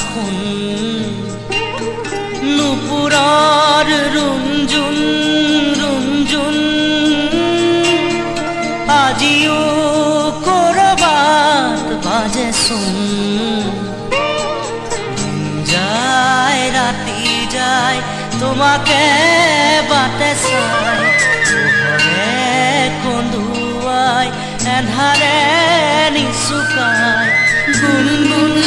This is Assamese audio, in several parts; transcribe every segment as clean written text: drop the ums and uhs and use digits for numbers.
শুন নুপুৰৰ ৰুণজুন ৰুণজুন আজিও কৰবাত বাজেচোন যায় ৰাতি যায় তোমাকে বাটে চাই পোহৰে কন্দুৱাই এন্ধাৰে নিচুকাই গুণগুণ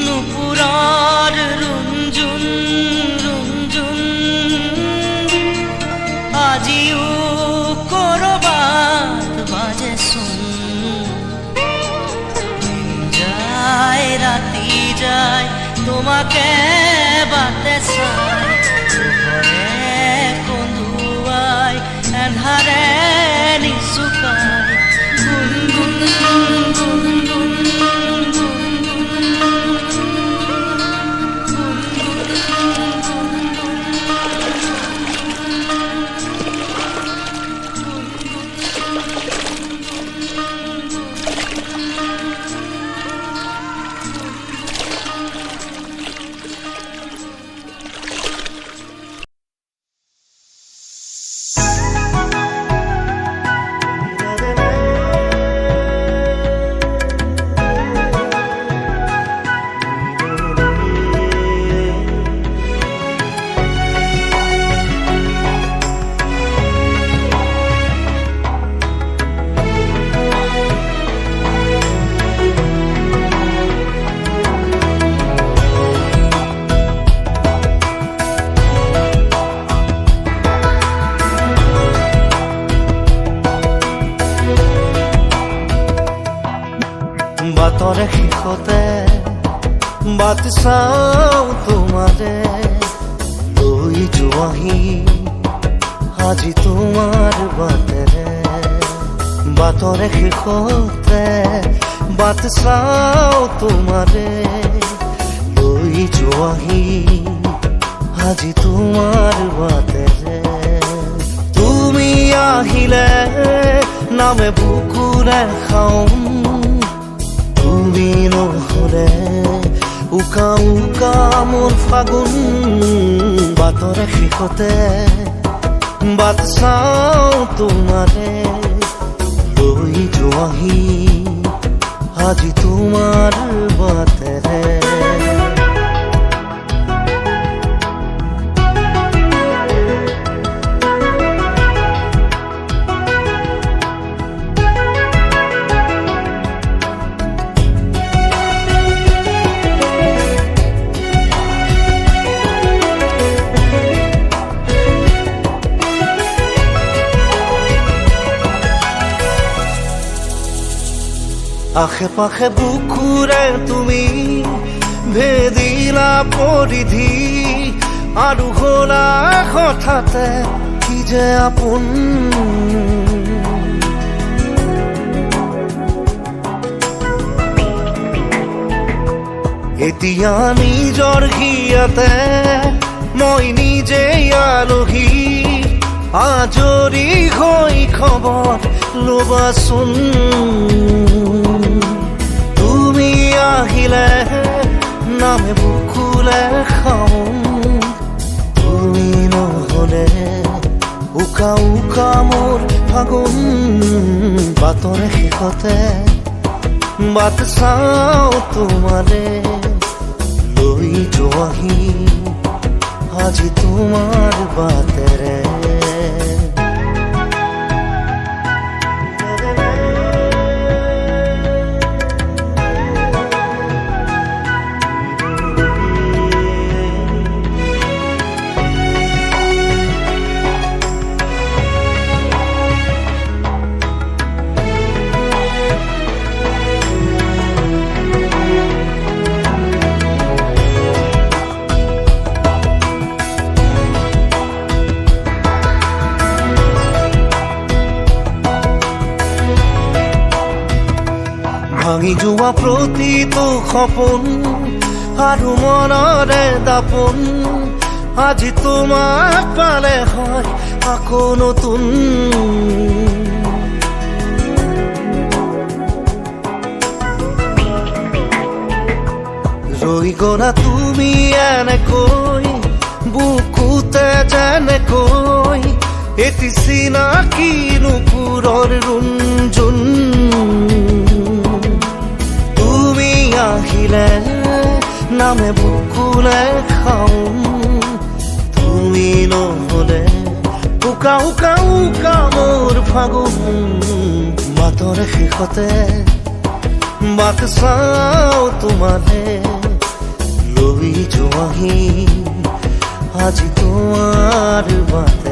নুপুৰৰ ৰুণজুন ৰুণজুন আজিও কৰবাত বাজেচোন যায় ৰাতি যায় তোমাকে বাটে চাই পোহৰে কন্দুৱাই এন্ধাৰে নিচুকাই গুণগুণ গুণগুণ বাটৰে শেষতে বাট চাওঁ তোমাৰে লৈ যোৱাহি আজি তোমাৰ বাটেৰে বাটৰে শেষতে বাট চাওঁ তোমাৰে লৈ যোৱাহি আজি তোমাৰ বাটেৰে তুমি আহিলে নামে বুকুৰে খাওঁ তুমি নহ'লে উকা উকা মোৰ ফাগুন বাটৰে শেষতে বাট চাওঁ তোমাৰে লৈ যোৱাহি আজি তোমাৰ বাটেৰে আশে পাশে বুকুৰে তুমি ভেদিলা পৰিধি আৰু হ'লা হঠাতে কি যে আপোন এতিয়া নিজৰ হিয়াতে মই নিজে আলহী আজৰি হৈ খবৰ ল'বাচোন তুমি আহিলে নামে বুকুলে খাওঁ তুমি নহ'লে উকা উকা মোৰ ফাগুন বাটৰে শেষতে বাট চাওঁ তোমাৰে লৈ যোৱাহি আজি তোমাৰ বাটেৰে ভাঙি যোৱা প্ৰতিটো সপোন আৰু মনৰে দাপোন আজি তোমাক পালে হয় আকৌ নতুন ৰৈ গ'লা তুমি এনেকৈ বুকুতে যেনেকৈ এটি চিনাকি নুপুৰৰ ৰুণজুন আহিলে নামে বুকুলে খাওঁ তুমি নহ'লে উকা উকা উকা মোৰ ফাগুন বাটৰে শেষতে বাট চাওঁ তোমাৰে লৈ যোৱাহি আজি তোমাৰ বাটে